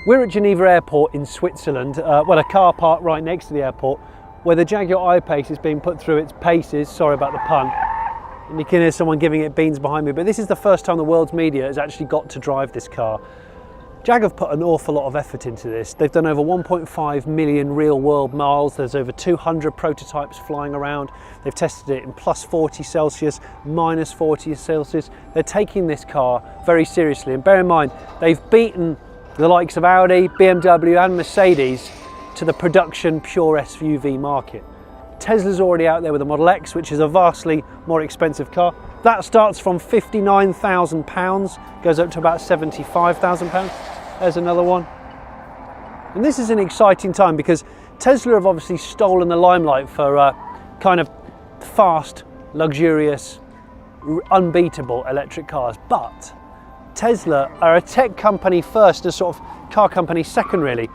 We're at Geneva Airport in Switzerland, well, a car park right next to the airport, where the Jaguar I-Pace is being put through its paces, sorry about the pun, and you can hear someone giving it beans behind me, but this is the first time the world's media has actually got to drive this car. Jag have put an awful lot of effort into this. They've done over 1.5 million real world miles. There's over 200 prototypes flying around. They've tested it in plus 40 Celsius, minus 40 Celsius. They're taking this car very seriously, and bear in mind, they've beaten the likes of Audi, BMW and Mercedes to the production pure SUV market. Tesla's already out there with the Model X, which is a vastly more expensive car. That starts from £59,000, goes up to about £75,000. There's another one. And this is an exciting time because Tesla have obviously stolen the limelight for kind of fast, luxurious, unbeatable electric cars. But Tesla are a tech company first, a sort of car company second really.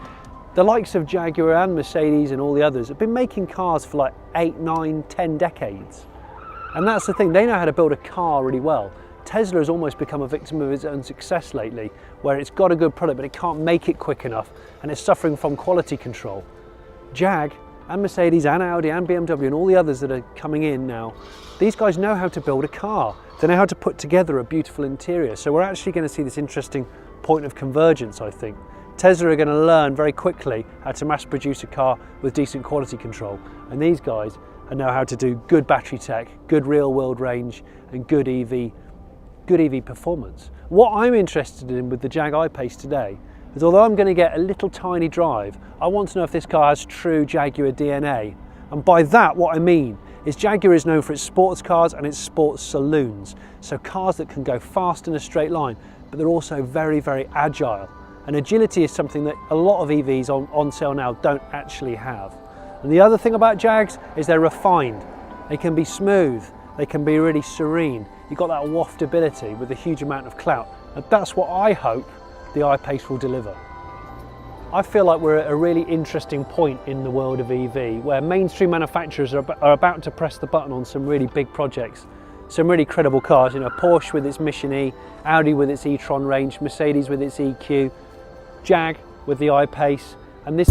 The likes of Jaguar and Mercedes and all the others have been making cars for like 8, 9, 10 decades. And that's the thing, they know how to build a car really well. Tesla has almost become a victim of its own success lately, where it's got a good product but it can't make it quick enough and it's suffering from quality control. Jag and Mercedes and Audi and BMW and all the others that are coming in now, these guys know how to build a car. They know how to put together a beautiful interior. So we're actually going to see this interesting point of convergence, I think. Tesla are going to learn very quickly how to mass produce a car with decent quality control. And these guys know how to do good battery tech, good real world range and good EV performance. What I'm interested in with the Jag I-Pace today is, although I'm going to get a little tiny drive, I want to know if this car has true Jaguar DNA. And by that, what I mean is Jaguar is known for its sports cars and its sports saloons. So cars that can go fast in a straight line, but they're also very, very agile. And agility is something that a lot of EVs on sale now don't actually have. And the other thing about Jags is they're refined. They can be smooth, they can be really serene. You've got that waftability with a huge amount of clout. And that's what I hope the I-Pace will deliver. I feel like we're at a really interesting point in the world of EV, where mainstream manufacturers are about to press the button on some really big projects. Some really credible cars, you know, Porsche with its Mission E, Audi with its e-tron range, Mercedes with its EQ, Jag with the I-Pace, and this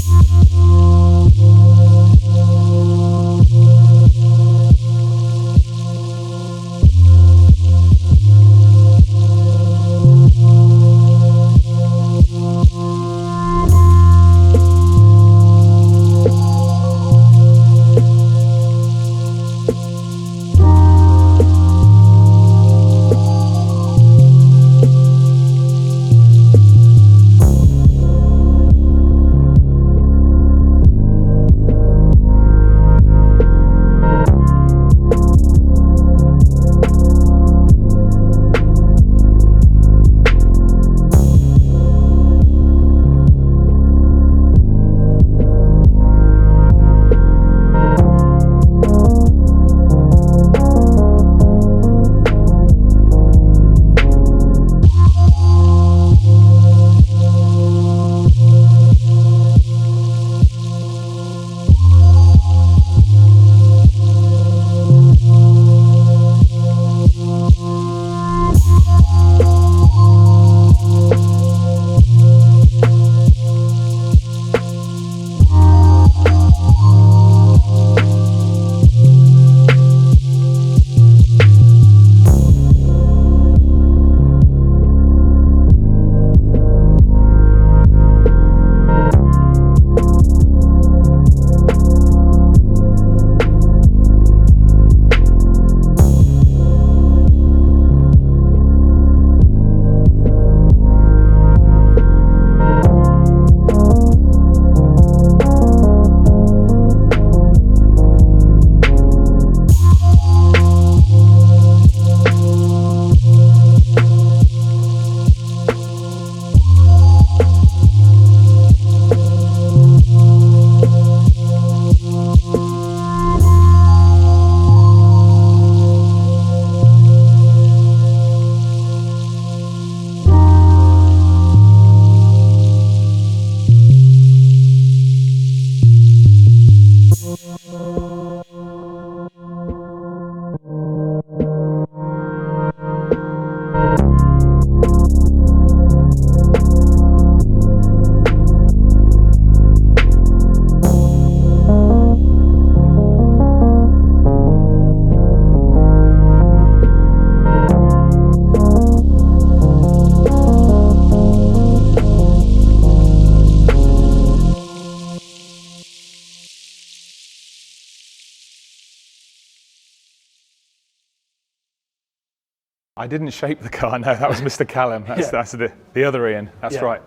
I didn't shape the car, no, that was Mr. Callum, that's the other Ian, that's right.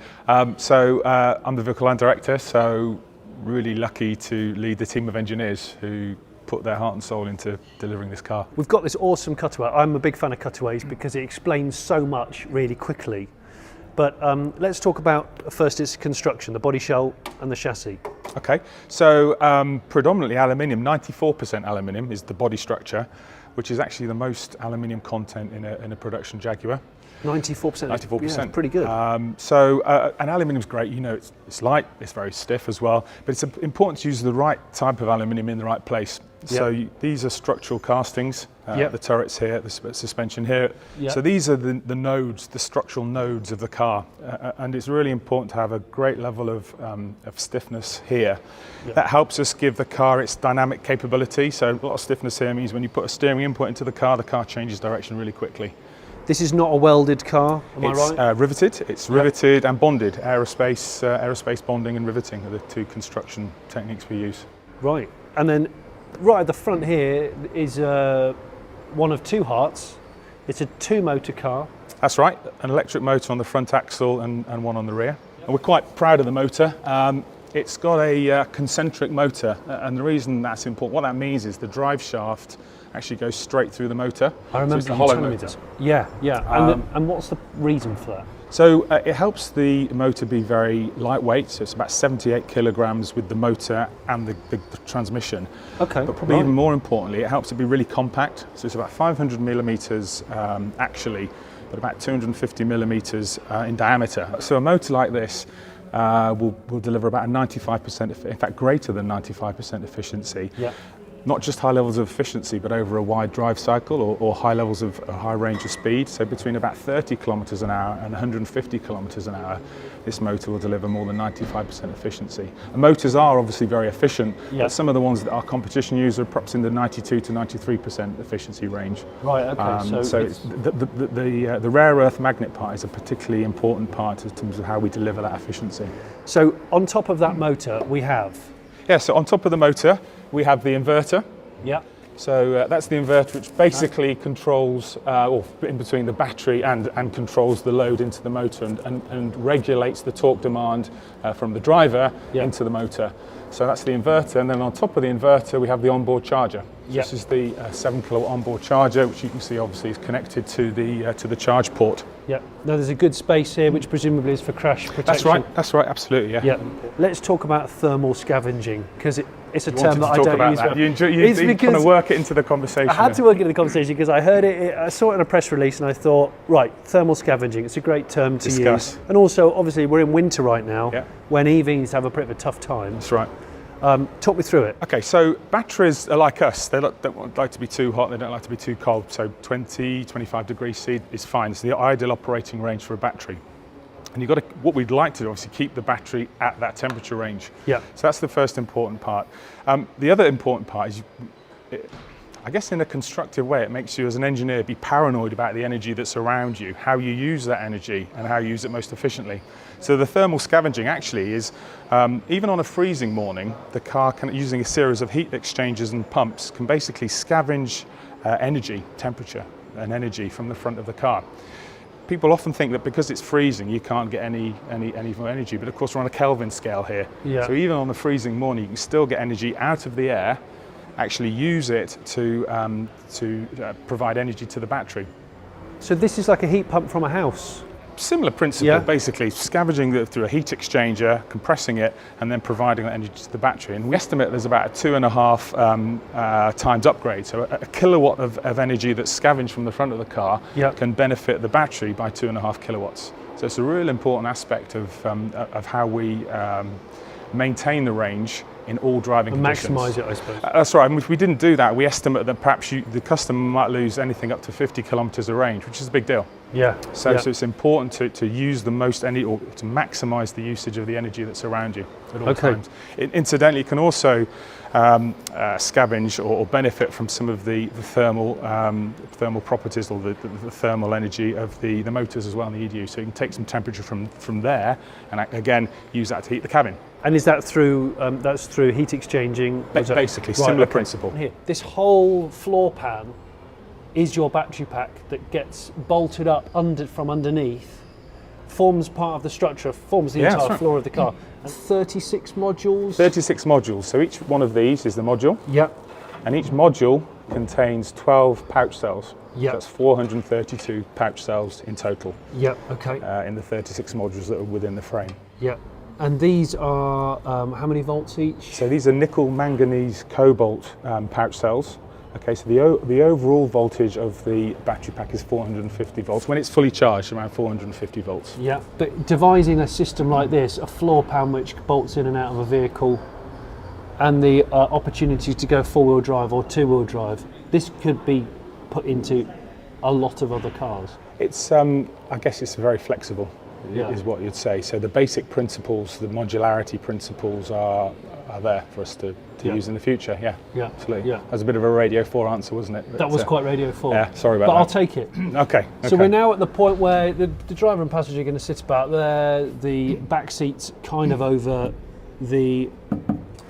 So I'm the vehicle line director, so really lucky to lead the team of engineers who put their heart and soul into delivering this car. We've got this awesome cutaway. I'm a big fan of cutaways because it explains so much really quickly. But let's talk about first its construction, the body shell and the chassis. Okay, so predominantly aluminium, 94% aluminium is the body structure, which is actually the most aluminium content in a production Jaguar. 94%? 94%. Yeah, pretty good. And aluminium's great, you know, it's light, it's very stiff as well, but it's important to use the right type of aluminium in the right place. So these are structural castings, the turrets here, the suspension here. So these are the nodes, the structural nodes of the car, and it's really important to have a great level of stiffness here. That helps us give the car its dynamic capability. So a lot of stiffness here means when you put a steering input into the car changes direction really quickly. This is not a welded car, am I right? It's riveted. It's riveted and bonded. Aerospace bonding and riveting are the two construction techniques we use. Right, and then right at the front here is one of two hearts. It's a two-motor car. That's right, an electric motor on the front axle and one on the rear. And we're quite proud of the motor. It's got a concentric motor, and the reason that's important, what that means is the drive shaft actually goes straight through the motor. I remember the hollow motor. Yeah. And what's the reason for that? So it helps the motor be very lightweight, so it's about 78 kilograms with the motor and the transmission. Okay. But probably even more importantly, it helps it be really compact. So it's about 500 millimeters actually, but about 250 millimeters in diameter. So a motor like this will deliver about a 95%, in fact greater than 95% efficiency. Yeah. Not just high levels of efficiency, but over a wide drive cycle or high levels of a high range of speed. So between about 30 kilometers an hour and 150 kilometers an hour, this motor will deliver more than 95% efficiency. And motors are obviously very efficient, but some of the ones that our competition use are perhaps in the 92 to 93% efficiency range. Right, okay. So the rare earth magnet part is a particularly important part in terms of how we deliver that efficiency. So on top of that motor, we have? Yeah, so on top of the motor, we have the inverter. Yeah. So that's the inverter, which basically controls, or in between the battery and controls the load into the motor and regulates the torque demand from the driver into the motor. So that's the inverter, and then on top of the inverter we have the onboard charger. So this is the 7 kilowatt onboard charger, which you can see obviously is connected to the charge port. Yeah. Now there's a good space here, which presumably is for crash protection. That's right, absolutely, yeah. Let's talk about thermal scavenging, because it's a term that I don't use. That. You kind of work it into the conversation. I had to work it into the conversation because I heard it, I saw it in a press release and I thought, right, thermal scavenging, it's a great term to use. And also, obviously, we're in winter right now, when EVs have a bit of a tough time. That's right. Talk me through it. Okay, so batteries are like us. They don't like to be too hot, they don't like to be too cold. So 20, 25 degrees C is fine. It's the ideal operating range for a battery. And what we'd like to do, obviously, keep the battery at that temperature range. Yeah. So that's the first important part. The other important part is, I guess in a constructive way, it makes you as an engineer be paranoid about the energy that's around you, how you use that energy and how you use it most efficiently. So the thermal scavenging actually is, even on a freezing morning, the car using a series of heat exchangers and pumps can basically scavenge energy, temperature and energy from the front of the car. People often think that because it's freezing, you can't get any more energy, but of course we're on a Kelvin scale here. Yeah. So even on a freezing morning, you can still get energy out of the air, actually use it to provide energy to the battery. So this is like a heat pump from a house? Similar principle, basically, scavenging through a heat exchanger, compressing it, and then providing that energy to the battery. And we estimate there's about a 2.5 times upgrade. So a kilowatt of energy that's scavenged from the front of the car can benefit the battery by 2.5 kilowatts. So it's a real important aspect of how we maintain the range in all driving conditions. Maximise it, I suppose. That's right. And if we didn't do that, we estimate that perhaps the customer might lose anything up to 50 kilometres of range, which is a big deal. Yeah. So it's important to use the most energy, or to maximise the usage of the energy that's around you at all times. Incidentally, you can also scavenge or benefit from some of the thermal properties, or the thermal energy of the motors as well in the EDU. So you can take some temperature from there and again use that to heat the cabin. And is that through that's through heat exchanging? Basically, similar principle. Here, this whole floor pan is your battery pack that gets bolted up from underneath, forms part of the structure, forms the entire floor of the car. And 36 modules? 36 modules. So each one of these is the module. Yep. And each module contains 12 pouch cells. Yep. That's 432 pouch cells in total. Yep, okay. In the 36 modules that are within the frame. Yep. And these are how many volts each? So these are nickel, manganese, cobalt pouch cells. Okay, so the overall voltage of the battery pack is 450 volts. When it's fully charged, around 450 volts. Yeah, but devising a system like this, a floor pan which bolts in and out of a vehicle, and the opportunity to go four-wheel drive or two-wheel drive, this could be put into a lot of other cars. It's, I guess it's very flexible, is what you'd say. So the basic principles, the modularity principles are there for us to use in the future. Yeah, absolutely. Yeah. That was a bit of a Radio 4 answer, wasn't it? That was quite Radio 4. Yeah, sorry about that. But I'll take it. Okay. So we're now at the point where the driver and passenger are going to sit about there, the back seat's kind of over the...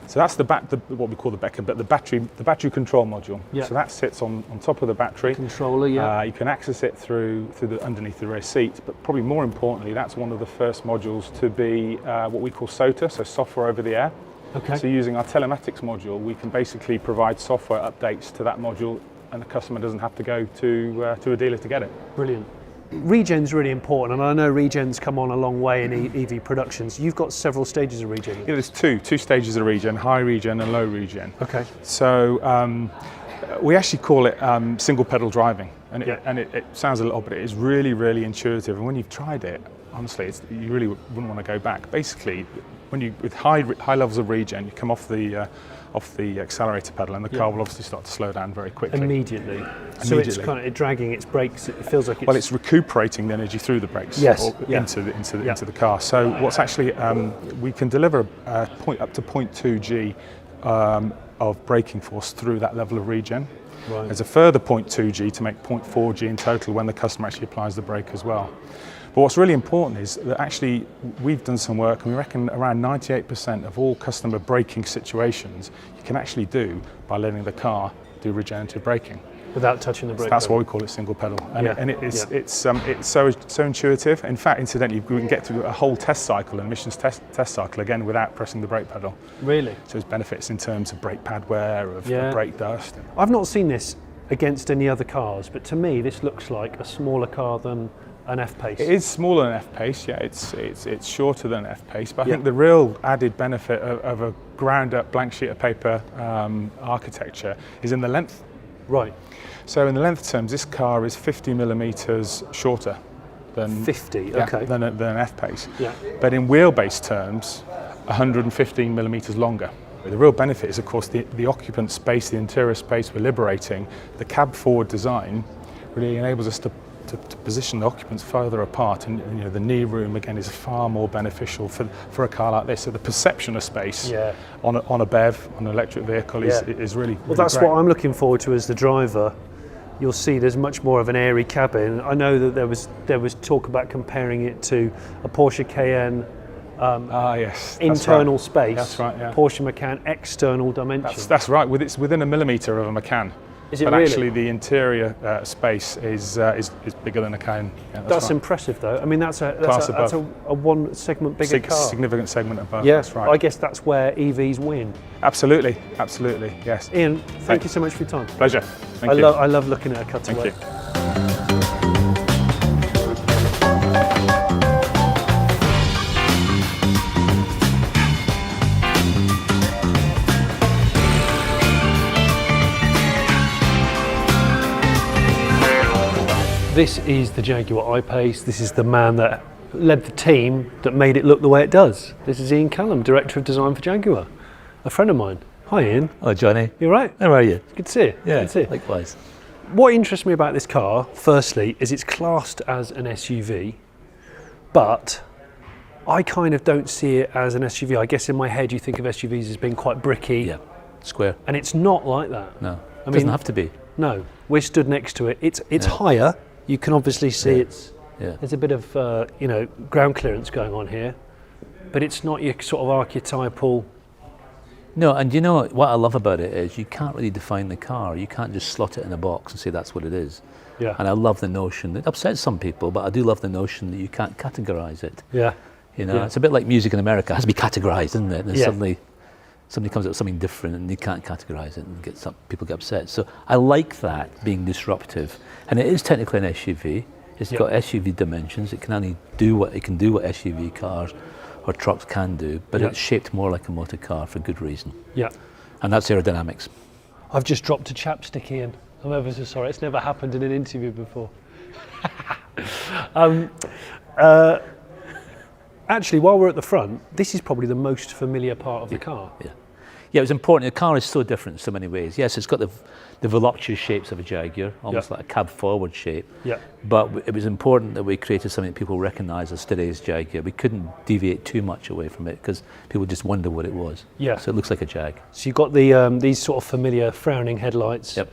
So that's what we call the battery control module. Yeah. So that sits on top of the battery controller. Yeah. You can access it through underneath the rear seat, but probably more importantly, that's one of the first modules to be what we call SOTA, so software over the air. Okay. So using our telematics module, we can basically provide software updates to that module, and the customer doesn't have to go to a dealer to get it. Brilliant. Regen's really important, and I know regen's come on a long way in EV productions. You've got several stages of regen. Yeah, there's two stages of regen: high regen and low regen. Okay. So we actually call it single pedal driving, and it sounds a little, but it is really, really intuitive. And when you've tried it, honestly, you really wouldn't want to go back. Basically, with high levels of regen, you come off the accelerator pedal, and the car will obviously start to slow down very quickly. Immediately. So it's kind of dragging its brakes. It feels like it's recuperating the energy through the brakes into the car. So what's actually we can deliver up to 0.2 G of braking force through that level of regen. Right. There's a further 0.2 G to make 0.4 G in total when the customer actually applies the brake as well. But what's really important is that actually we've done some work, and we reckon around 98% of all customer braking situations you can actually do by letting the car do regenerative braking. Without touching the brake. That's why we call it single pedal, and it's so intuitive. In fact, incidentally, we can get through a whole test cycle, an emissions test cycle again without pressing the brake pedal. Really? So there's benefits in terms of brake pad wear, of brake dust. I've not seen this against any other cars, but to me this looks like a smaller car than an F-Pace. It is smaller than F-Pace, yeah. It's shorter than F-Pace, but I think the real added benefit of a ground-up blank sheet of paper architecture is in the length. Right. So in the length terms, this car is 50 millimetres shorter than 50. than an F-Pace. Yeah. But in wheelbase terms, 115 millimetres longer. The real benefit is, of course, the occupant space, the interior space we're liberating. The cab forward design really enables us to position the occupants further apart, and the knee room again is far more beneficial for a car like this. So the perception of space on a BEV, on an electric vehicle is really well. That's great. What I'm looking forward to as the driver. You'll see there's much more of an airy cabin. I know that there was talk about comparing it to a Porsche Cayenne. Yes, internal space. That's right. Yeah. Porsche Macan external dimension. That's right. It's within a millimetre of a Macan. Is it but really? Actually, the interior space is bigger than a Cayenne. Yeah, that's impressive, though. I mean, that's a one segment bigger car. Significant segment above. Yeah, that's right. I guess that's where EVs win. Absolutely, yes. Ian, thank you so much for your time. Pleasure. Thank you. I love looking at a cutaway. Thank you. This is the Jaguar I-Pace. This is the man that led the team that made it look the way it does. This is Ian Callum, Director of Design for Jaguar, a friend of mine. Hi Ian. Hello Johnny. You all right? How are you? Good to see you. Yeah, good to see you. Likewise. What interests me about this car, firstly, is it's classed as an SUV, but I kind of don't see it as an SUV. I guess in my head you think of SUVs as being quite bricky. Yeah, square. And it's not like that. No, it doesn't have to be. No, we're stood next to it. It's higher. You can obviously see there's a bit of ground clearance going on here, but it's not your sort of archetypal No, and you know what I love about it is you can't really define the car. You can't just slot it in a box and say that's what it is. Yeah. And I love the notion, it upsets some people, but I do love the notion that you can't categorize it. Yeah. You know, Yeah. it's a bit like music in America. It has to be categorized, isn't it? And Yeah. suddenly somebody comes up with something different and you can't categorize it and people get upset. So I like that being disruptive. And it is technically an SUV. It's got SUV dimensions. It can only do what SUV cars or trucks can do, but it's shaped more like a motor car for good reason. Yeah. And that's aerodynamics. I've just dropped a chapstick, Ian. I'm ever so sorry. It's never happened in an interview before. Actually, while we're at the front, this is probably the most familiar part of the car. Yeah, it was important. The car is so different in so many ways. Yes, it's got the voluptuous shapes of a Jaguar, almost like a cab forward shape. Yeah. But it was important that we created something that people recognise as today's Jaguar. We couldn't deviate too much away from it because people just wonder what it was. Yeah. So it looks like a Jag. So you've got the these sort of familiar frowning headlights. Yep.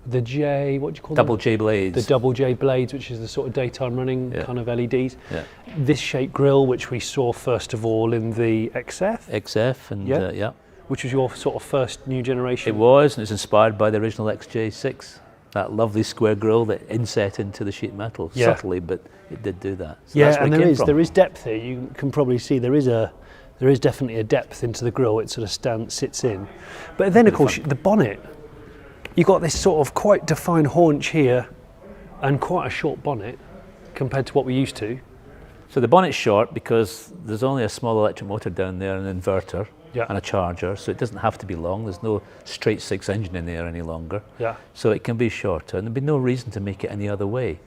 The J, what do you call Double them? J blades. The double J blades, which is the sort of daytime running kind of LEDs. Yeah. This shape grille, which we saw first of all in the XF. XF and Yeah. Which was your sort of first new generation. It was, and it's inspired by the original XJ6. That lovely square grille that inset into the sheet metal subtly, but it did do that. So that's where and it came from. there is depth here. You can probably see there is definitely a depth into the grille. It sort of sits in, but then of course the bonnet. You got this sort of quite defined haunch here, and quite a short bonnet compared to what we're used to. So the bonnet's short because there's only a small electric motor down there, an inverter. And a charger, so it doesn't have to be long. There's no straight six engine in there any longer. Yeah. So it can be shorter, and there'd be no reason to make it any other way.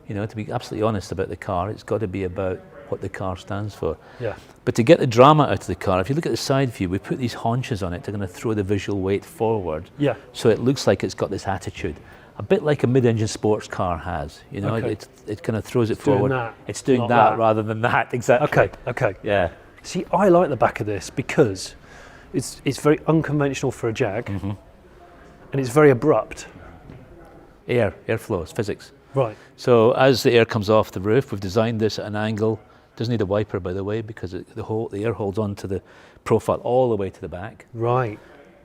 You know, to be absolutely honest about the car, it's got to be about what the car stands for. Yeah. But to get the drama out of the car, if you look at the side view, we put these haunches on it. They're going to throw the visual weight forward. Yeah. So it looks like it's got this attitude, a bit like a mid-engine sports car has. You know, it kind of throws it forward. It's doing that that rather than that. Exactly. Okay. Yeah. See, I like the back of this because it's very unconventional for a Jag, and it's very abrupt. Airflow, it's physics. Right. So as the air comes off the roof, we've designed this at an angle. Doesn't need a wiper, by the way, because the air holds on to the profile all the way to the back. Right.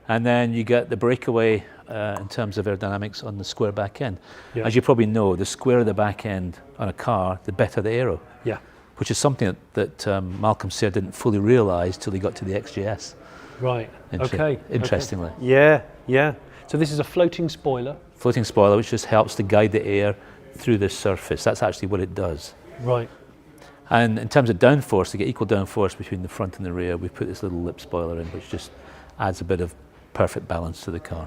And then you get the breakaway in terms of aerodynamics on the square back end. Yeah. As you probably know, the squarer the back end on a car, the better the aero. Yeah. Which is something that Malcolm Sayre didn't fully realise till he got to the XJS. Right. Interestingly. Okay. Yeah. So this is a floating spoiler. Floating spoiler, which just helps to guide the air through the surface. That's actually what it does. Right. And in terms of downforce, to get equal downforce between the front and the rear, we put this little lip spoiler in, which just adds a bit of perfect balance to the car.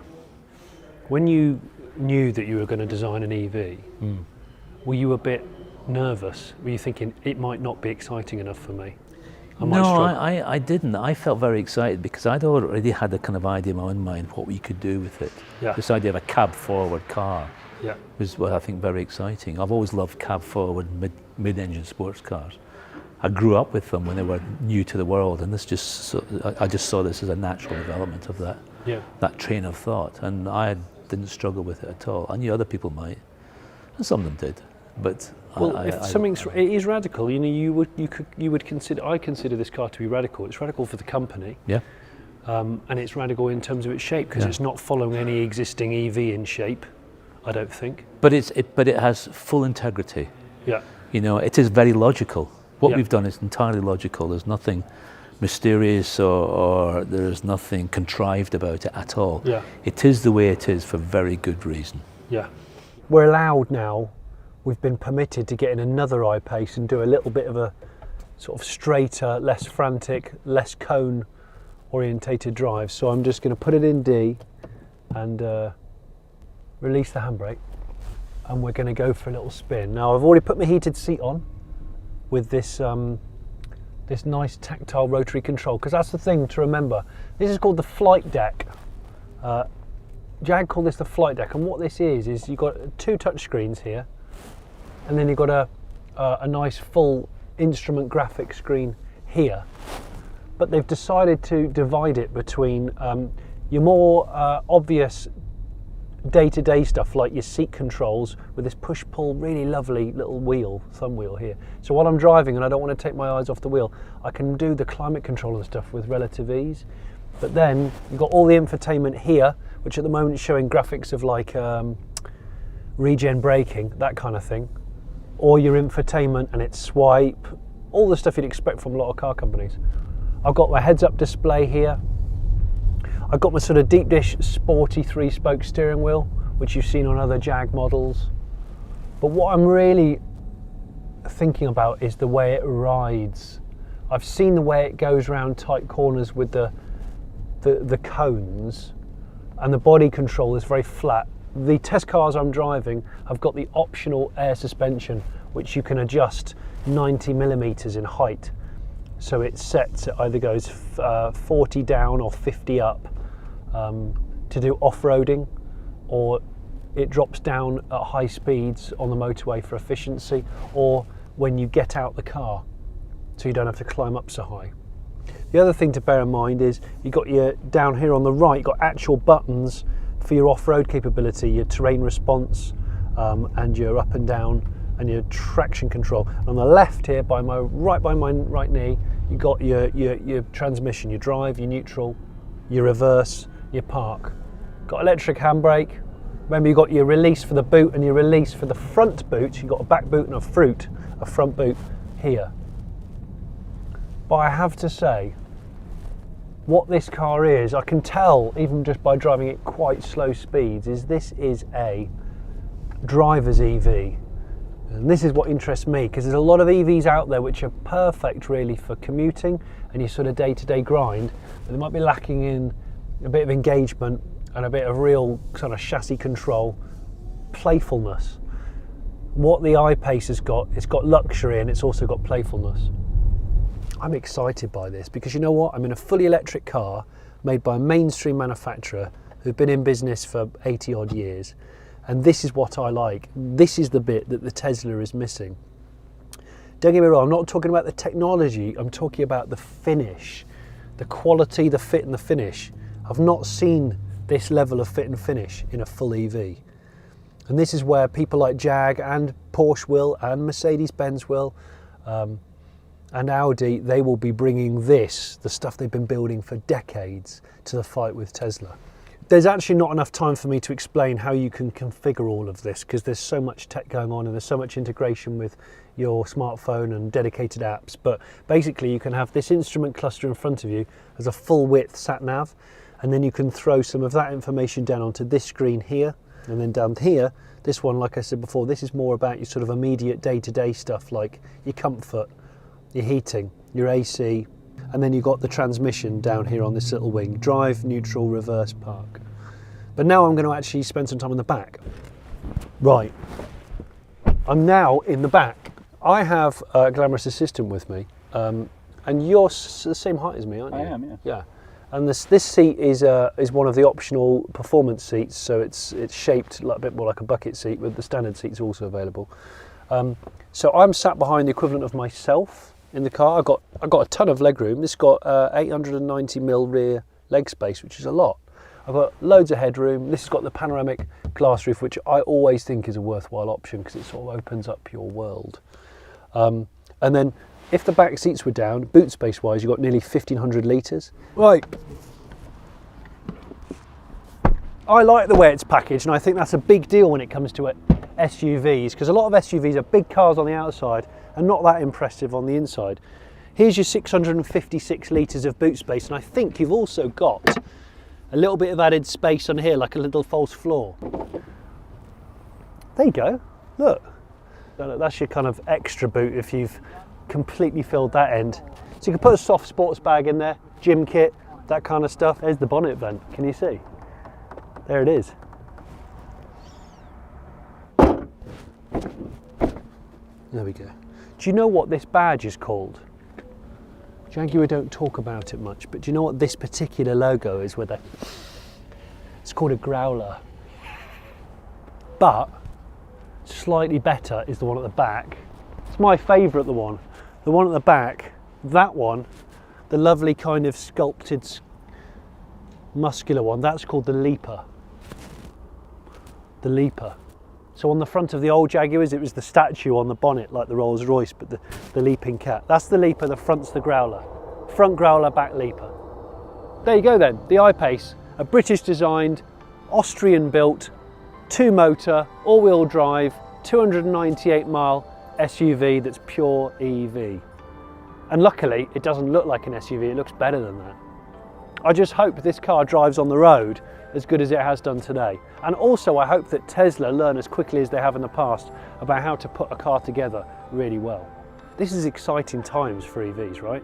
When you knew that you were going to design an EV, were you a bit nervous? Were you thinking it might not be exciting enough for me? I didn't. I felt very excited because I'd already had a kind of idea in my own mind what we could do with it. Yeah. This idea of a cab-forward car Yeah. was what I think very exciting. I've always loved cab-forward mid-engine sports cars. I grew up with them when they were new to the world, and I just saw this as a natural development of that train of thought, and I didn't struggle with it at all. I knew other people might, and some of them did, but it is radical. You know, you would consider. I consider this car to be radical. It's radical for the company. Yeah. And it's radical in terms of its shape because it's not following any existing EV in shape, I don't think. But it has full integrity. Yeah. You know, it is very logical. What we've done is entirely logical. There's nothing mysterious or there's nothing contrived about it at all. Yeah. It is the way it is for very good reason. Yeah. We're allowed now, we've been permitted to get in another I-Pace and do a little bit of a sort of straighter, less frantic, less cone orientated drive. So I'm just going to put it in D and release the handbrake, and we're going to go for a little spin. Now I've already put my heated seat on with this this nice tactile rotary control, because that's the thing to remember. This is called the flight deck. Jag called this the flight deck, and what this is you've got two touch screens here, and then you've got a nice full instrument graphic screen here. But they've decided to divide it between your more obvious day-to-day stuff like your seat controls with this push-pull, really lovely little thumb wheel here. So while I'm driving and I don't want to take my eyes off the wheel, I can do the climate control and stuff with relative ease. But then you've got all the infotainment here, which at the moment is showing graphics of like regen braking, that kind of thing. Or your infotainment and its swipe, all the stuff you'd expect from a lot of car companies. I've got my heads-up display here. I've got my sort of deep dish sporty 3-spoke steering wheel, which you've seen on other Jag models. But what I'm really thinking about is the way it rides. I've seen the way it goes around tight corners with the cones, and the body control is very flat. The test cars I'm driving have got the optional air suspension, which you can adjust 90 millimeters in height. So it sets, it either goes 40 down or 50 up to do off-roading, or it drops down at high speeds on the motorway for efficiency, or when you get out the car, so you don't have to climb up so high. The other thing to bear in mind is you've got your, down here on the right, you've got actual buttons for your off-road capability, your terrain response, and your up and down, and your traction control. And on the left here, right by my right knee, you've got your transmission, your drive, your neutral, your reverse, your park. Got electric handbrake. Remember, you've got your release for the boot and your release for the front boot. You've got a back boot and a front boot here. But I have to say, what this car is, I can tell even just by driving it quite slow speeds, is this is a driver's EV. And this is what interests me, because there's a lot of EVs out there which are perfect really for commuting and your sort of day-to-day grind, but they might be lacking in a bit of engagement and a bit of real sort of chassis control, playfulness. What the I-Pace has got, it's got luxury and it's also got playfulness. I'm excited by this because you know what? I'm in a fully electric car made by a mainstream manufacturer who've been in business for 80 odd years. And this is what I like. This is the bit that the Tesla is missing. Don't get me wrong, I'm not talking about the technology, I'm talking about the finish, the quality, the fit and the finish. I've not seen this level of fit and finish in a full EV. And this is where people like Jag and Porsche will, and Mercedes-Benz will, and Audi, they will be bringing this, the stuff they've been building for decades, to the fight with Tesla. There's actually not enough time for me to explain how you can configure all of this, because there's so much tech going on and there's so much integration with your smartphone and dedicated apps. But basically you can have this instrument cluster in front of you as a full width sat nav, and then you can throw some of that information down onto this screen here, and then down here, this one, like I said before, this is more about your sort of immediate day-to-day stuff like your comfort, your heating, your AC, and then you've got the transmission down here on this little wing, drive, neutral, reverse, park. But now I'm going to actually spend some time in the back. Right, I'm now in the back. I have a glamorous assistant with me, and you're the same height as me, aren't you? I am, yeah. Yeah. And this seat is one of the optional performance seats, so it's shaped like a bit more like a bucket seat, but the standard seat's also available. So I'm sat behind the equivalent of myself in the car. I've got a ton of leg room. This has got 890mm rear leg space, which is a lot. I've got loads of headroom. This has got the panoramic glass roof, which I always think is a worthwhile option because it sort of opens up your world. And then if the back seats were down, boot space wise, you've got nearly 1,500 litres. Right. I like the way it's packaged, and I think that's a big deal when it comes to SUVs, because a lot of SUVs are big cars on the outside and not that impressive on the inside. Here's your 656 litres of boot space, and I think you've also got a little bit of added space on here, like a little false floor. There you go, look. That's your kind of extra boot if you've completely filled that end. So you can put a soft sports bag in there, gym kit, that kind of stuff. There's the bonnet vent, can you see? There it is. There we go. Do you know what this badge is called? Jaguar don't talk about it much, but do you know what this particular logo is with it? It's called a growler. But slightly better is the one at the back. It's my favourite, the one at the back, that one, the lovely kind of sculpted muscular one, that's called the leaper. The leaper. So on the front of the old Jaguars, it was the statue on the bonnet like the Rolls Royce, but the leaping cat. That's the leaper, the front's the growler. Front growler, back leaper. there you go then, the I-Pace, a British designed, Austrian built, 2-motor, all-wheel drive, 298 mile SUV that's pure EV. And luckily it doesn't look like an SUV, it looks better than that. I just hope this car drives on the road as good as it has done today. And also I hope that Tesla learn as quickly as they have in the past about how to put a car together really well. This is exciting times for EVs, right?